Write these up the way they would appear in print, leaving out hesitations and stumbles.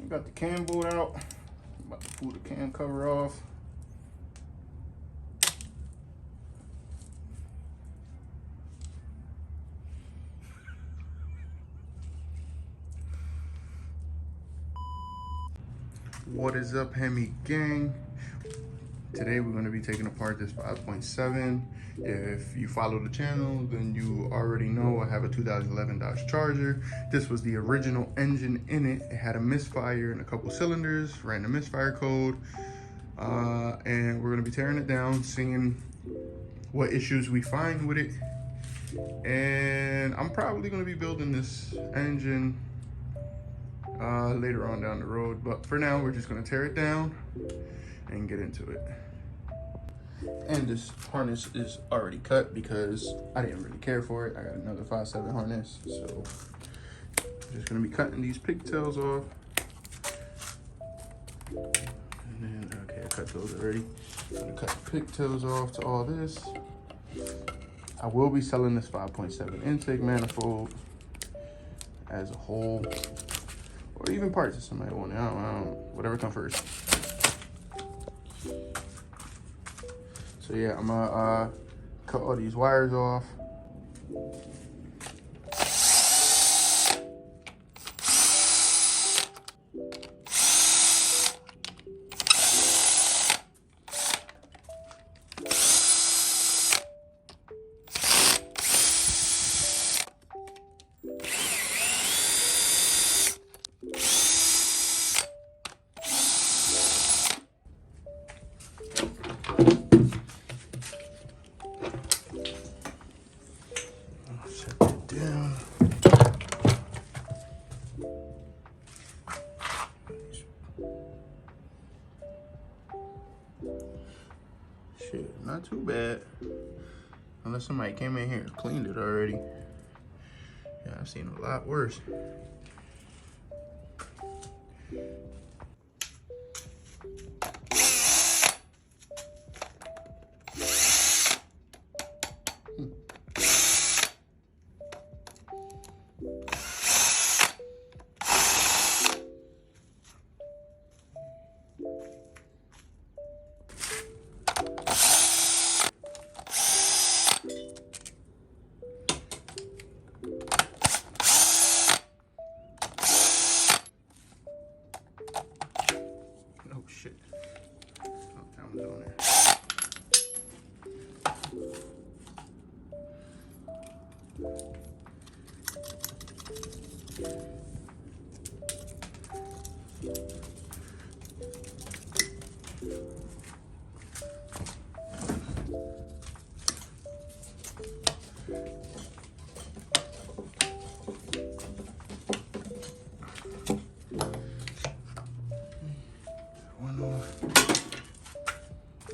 Got the cam bolt out. I'm about to pull the cam cover off. What is up, Hemi gang? Today we're going to be taking apart this 5.7. If you follow the channel, then you already know I have a 2011 Dodge Charger. This was the original engine in it. It had a misfire in a couple cylinders, ran the misfire code, and we're going to be tearing it down, seeing what issues we find with it. And I'm probably going to be building this engine later on down the road, but for now we're just going to tear it down and get into it. And this harness is already cut because I didn't really care for it. I got another 5.7 harness, so I'm just going to be cutting these pigtails off. And then, okay, I cut those already. I'm going to cut the pigtails off to all this. I will be selling this 5.7 intake manifold as a whole, or even parts if somebody want it. I don't, whatever comes first. So yeah, I'm gonna cut all these wires off. Shit, not too bad. Unless somebody came in here and cleaned it already. Yeah, I've seen a lot worse. Oh shit. I'm doing it.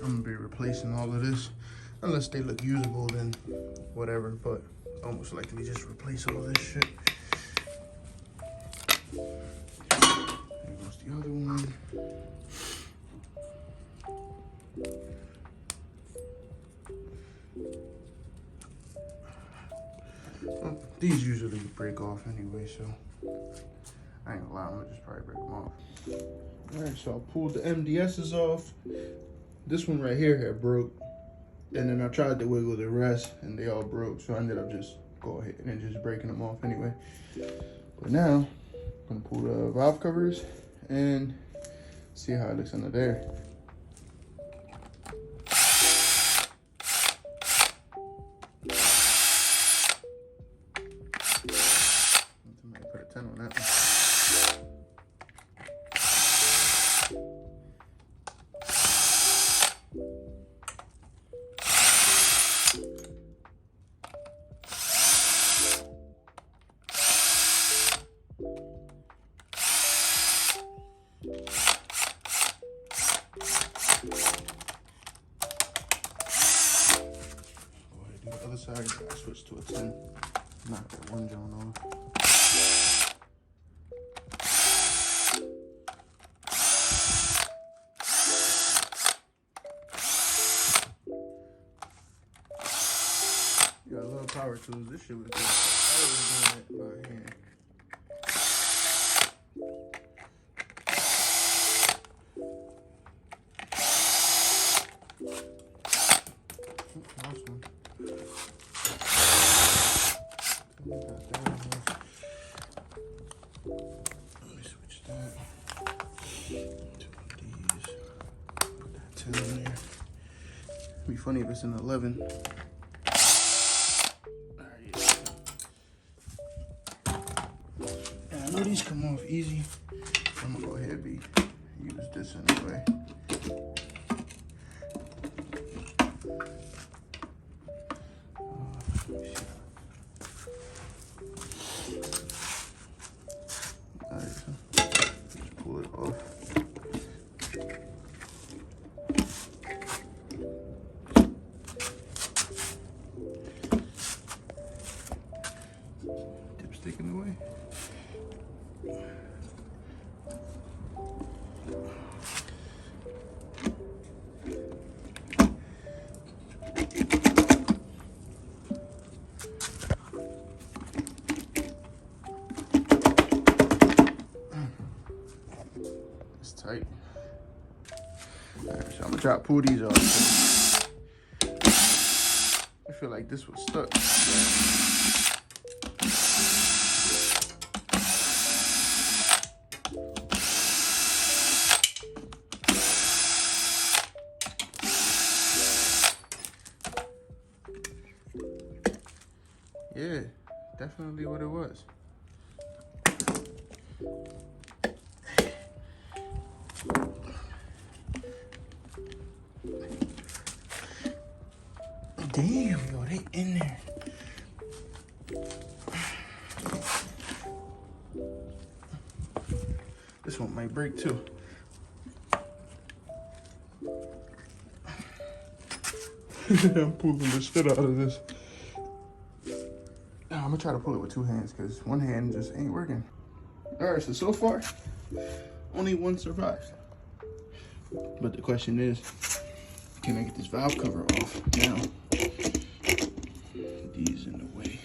I'm gonna be replacing all of this, unless they look usable, then whatever, but almost likely just replace all this shit. There goes the other one. Well, these usually break off anyway, so I ain't gonna lie, I'm gonna just probably break them off. All right, so I pulled the MDSs off. This one right here had broke, and then I tried to wiggle the rest and they all broke, so I ended up just go ahead and just breaking them off anyway. But now I'm gonna pull the valve covers and see how it looks under there. Somebody put a 10 on that one. The other side, I switched to a 10. Knock that one joint off. You got a little power tools. This shit was good. I was doing it by hand. funny if it's an 11. And I know these come off easy. I'm gonna go ahead and use this anyway. Nice. Just pull it off. Dipstick in the way. It's tight. Alright, so I'm gonna try to pull these off. I feel like this was stuck. Yeah, definitely what it was. Damn, yo, they in there. This one might break too. I'm pulling the shit out of this. I'm gonna try to pull it with two hands because one hand just ain't working. All right, so far, only one survived. But the question is, can I get this valve cover off now? These in the way.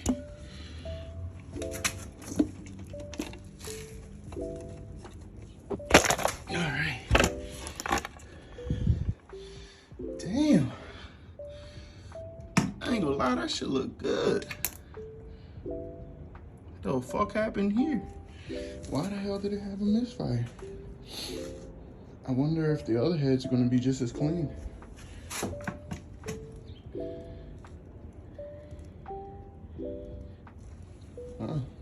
All right. Damn. I ain't gonna lie, that shit look good. What the fuck happened here? Why the hell did it have a misfire? I wonder if the other heads are gonna be just as clean.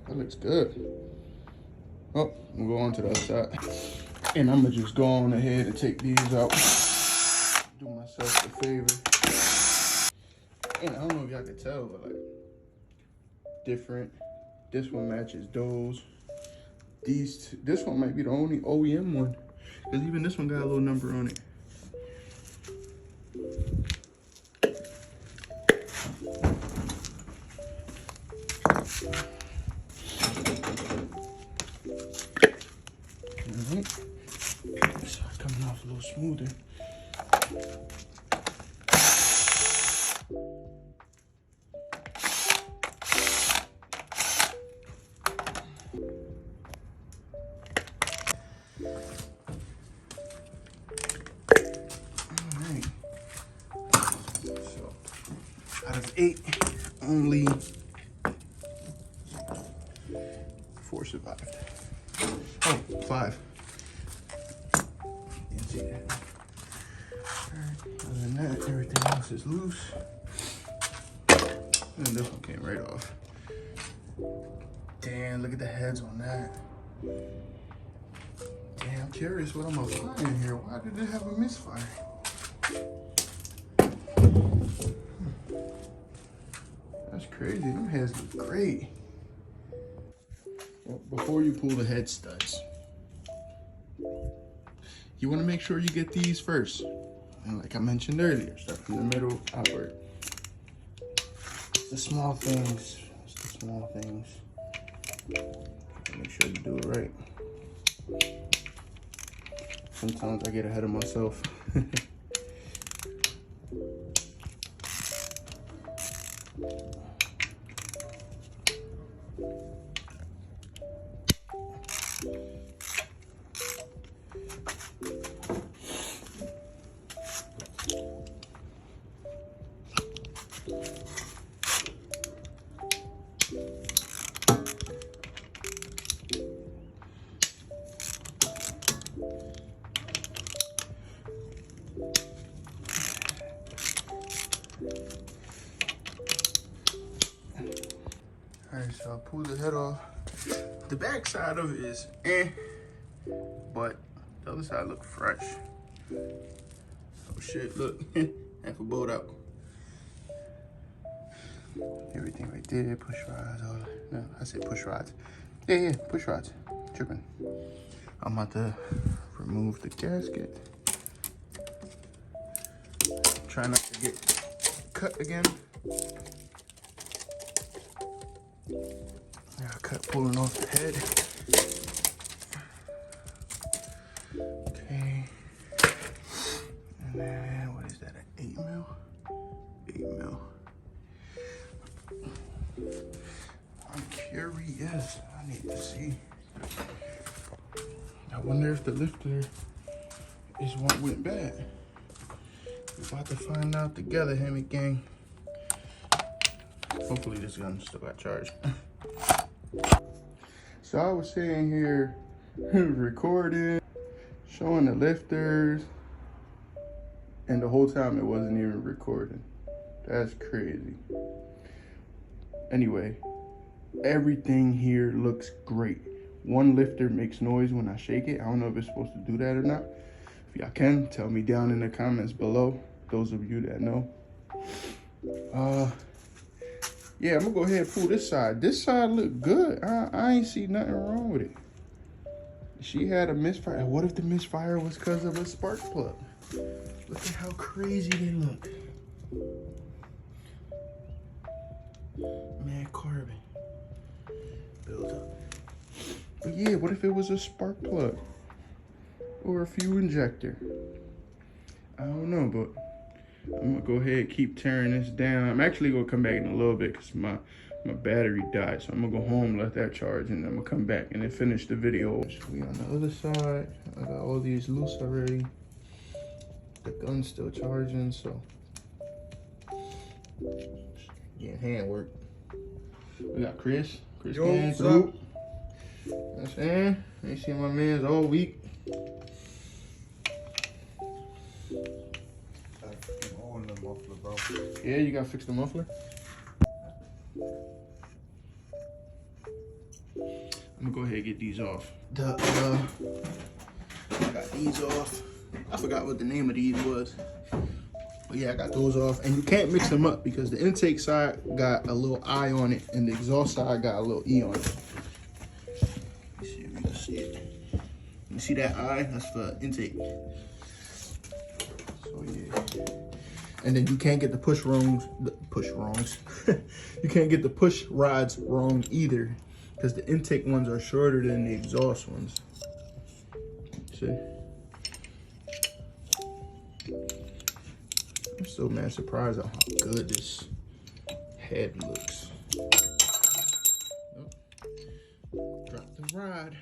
That looks good. Oh, I'm going on to the other side. And I'm gonna just go on ahead and take these out. Do myself a favor. And I don't know if y'all can tell, but like, different. This one matches those. These two, this one might be the only OEM one. Because even this one got a little number on it. So it's coming off a little smoother. Alright. So out of 8, only 4 survived. Oh, 5. Didn't see that. Alright, other than that, everything else is loose. And this one came right off. Damn, look at the heads on that. Damn, I'm curious what I'm applying here. Why did it have a misfire? That's crazy. Them heads look great. Well, before you pull the head studs, you want to make sure you get these first. And like I mentioned earlier, start from the middle outward. It's the small things. It's the small things. Make sure you do it right. Sometimes I get ahead of myself. so I pulled the head off. The back side of it is but the other side look fresh. Oh shit, look, half a bolt out. Everything right there, push rods, all that. No, I said push rods. Yeah, push rods. Tripping. I'm about to remove the gasket. Try not to get cut again. Yeah, cut pulling off the head. Okay. And then, what is that, an 8 mil? 8 mil. I'm curious. I need to see. I wonder if the lifter is what went bad. We're about to find out together, Hemi gang. Hopefully this gun still got charged. So I was sitting here recording, showing the lifters, and the whole time it wasn't even recording. That's crazy. Anyway, everything here looks great. One lifter makes noise when I shake it. I don't know if it's supposed to do that or not. If y'all can, tell me down in the comments below, those of you that know. Yeah, I'm gonna go ahead and pull this side. This side look good. I ain't see nothing wrong with it. She had a misfire. What if the misfire was because of a spark plug? Look at how crazy they look. Mad carbon. Build up. But yeah, what if it was a spark plug? Or a fuel injector? I don't know, but I'm gonna go ahead and keep tearing this down. I'm actually gonna come back in a little bit because my battery died. So I'm gonna go home, let that charge, and then I'm gonna come back and then finish the video. We on the other side. I got all these loose already. The gun's still charging, so getting hand work. We got Chris. Chris came through. You know what I'm saying? Ain't seen my mans all week. Muffler, bro. Yeah, you gotta fix the muffler. I'm gonna go ahead and get these off. I got these off. I forgot what the name of these was. But yeah, I got those off. And you can't mix them up because the intake side got a little I on it and the exhaust side got a little E on it. Let's see if you can see it. You see that I? That's for intake. So yeah. And then you can't get the push rods. You can't get the push rods wrong either, because the intake ones are shorter than the exhaust ones. See? I'm so mad surprised at how good this head looks. Oh. Drop the rod.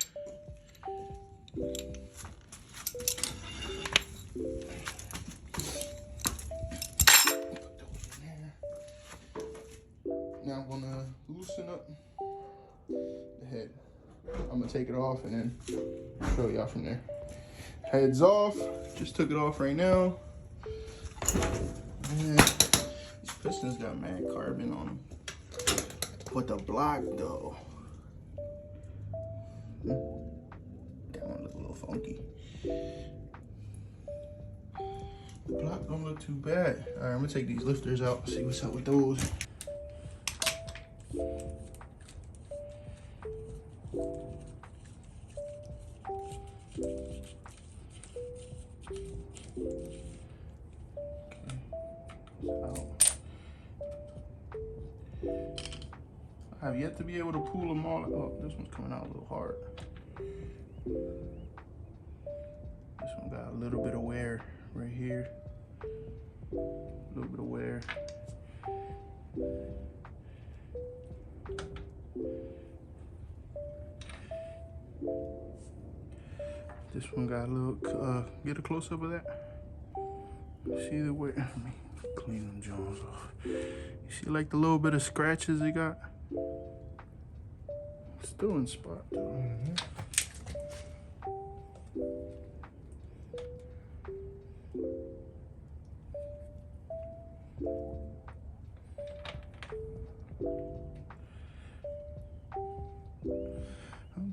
Now I'm gonna loosen up the head. I'm gonna take it off and then show y'all from there. Head's off. Just took it off right now. And these pistons got mad carbon on them. But the block though, that one look a little funky. The block don't look too bad. All right, I'm gonna take these lifters out, see what's up with those. I have yet to be able to pull them all. Oh, this one's coming out a little hard. This one got a little bit of wear right here. A little bit of wear. This one got a little, get a close up of that. See the way, let me clean them Jones off. You see like the little bit of scratches it got? Still in spot though.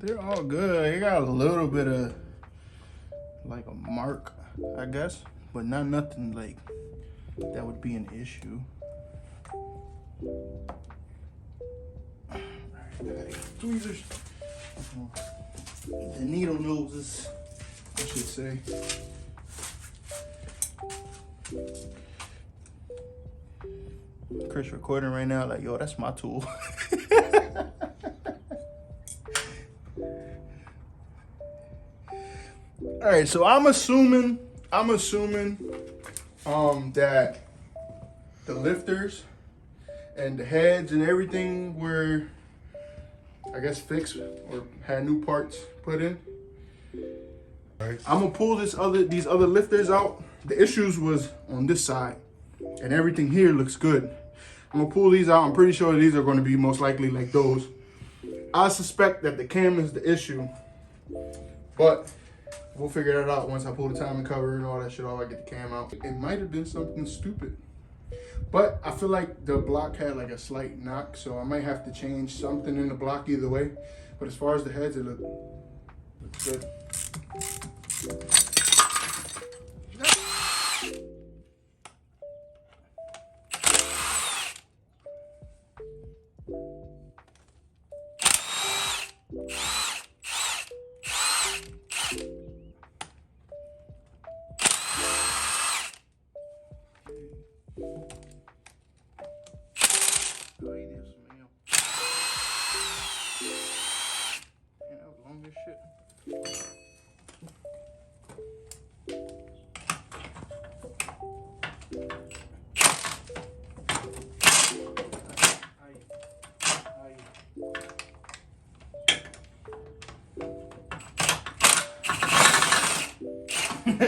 They're all good. It got a little bit of like a mark, I guess, but not nothing like that would be an issue. Alright, tweezers. The needle noses, I should say. Chris recording right now, like, yo, that's my tool. All right, so I'm assuming that the lifters and the heads and everything were, I guess, fixed or had new parts put in. All right. I'm gonna pull these other lifters out. The issues was on this side, and everything here looks good. I'm gonna pull these out. I'm pretty sure these are gonna be most likely like those. I suspect that the cam is the issue, but we'll figure that out once I pull the timing cover and all that shit off. I get the cam out. It might have been something stupid, but I feel like the block had like a slight knock, so I might have to change something in the block either way. But as far as the heads, it looks good.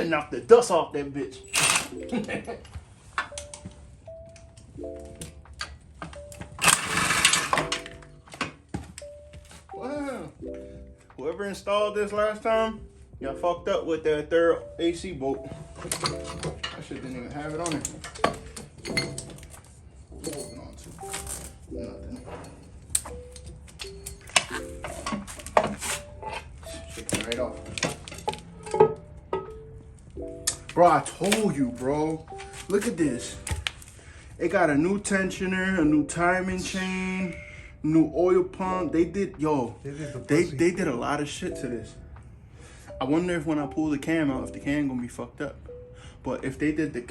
Knock the dust off that bitch. Wow. Whoever installed this last time, y'all fucked up with that third AC bolt. That shit didn't even have it on it. What am I holding on to? Nothing. Shit right off. Bro, I told you, bro. Look at this. It got a new tensioner, a new timing chain, new oil pump. They did a lot of shit to this. I wonder if when I pull the cam out, if the cam gonna be fucked up. But if they did if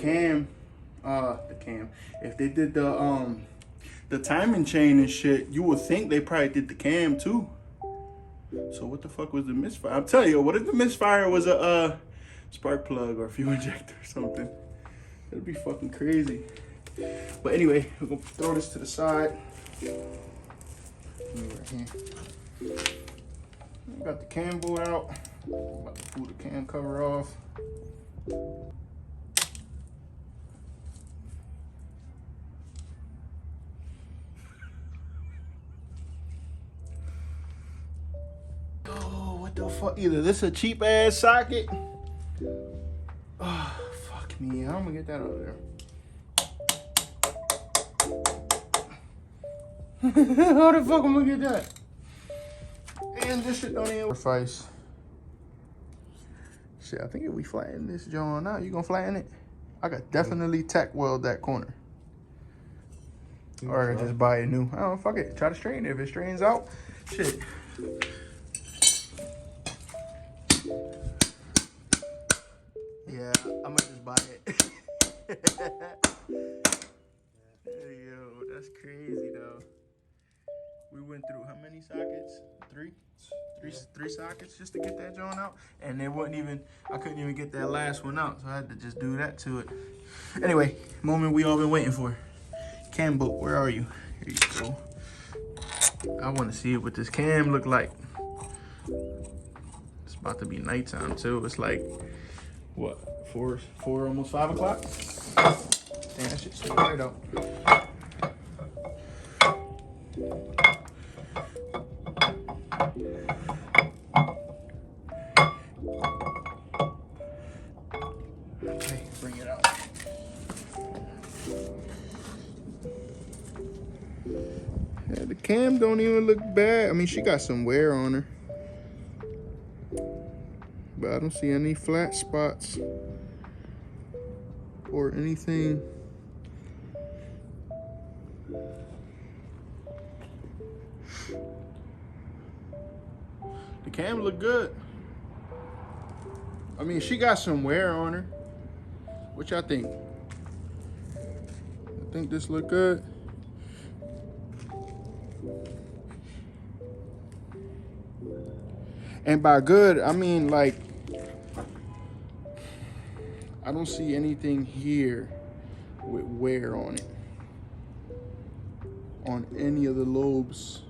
they did the timing chain and shit, you would think they probably did the cam too. So what the fuck was the misfire? I'm telling you, what if the misfire was a spark plug or a fuel injector or something? That'd be fucking crazy. But anyway, we're gonna throw this to the side. Right here. Got the cam bolt out. I'm about to pull the cam cover off. Oh, what the fuck? Either this a cheap ass socket. Oh, fuck me. How am I gonna get that out of there? How the fuck am I gonna get that? And this shit don't even sacrifice. Shit, I think if we flatten this joint out, you gonna flatten it? I could definitely tack weld that corner. Or I could just buy it new. I don't know, fuck it. Try to straighten it. If it straightens out, shit. Yeah, I'm gonna just buy it. Yo, that's crazy though. We went through how many sockets? Three sockets just to get that joint out, and it wasn't even. I couldn't even get that last one out, so I had to just do that to it. Anyway, moment we all been waiting for. Cam bolt, where are you? Here you go. I want to see what this cam look like. It's about to be nighttime too. It's like what, 4, almost 5 o'clock. Damn, that shit's so right out. Okay, bring it out. Yeah, the cam don't even look bad. I mean, she got some wear on her. but I don't see any flat spots or anything. The cam look good. I mean, she got some wear on her. What y'all think? I think this look good. And by good, I mean like, I don't see anything here with wear on it. On any of the lobes.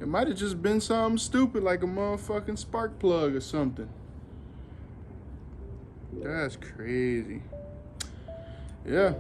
It might have just been something stupid like a motherfucking spark plug or something. That's crazy. Yeah.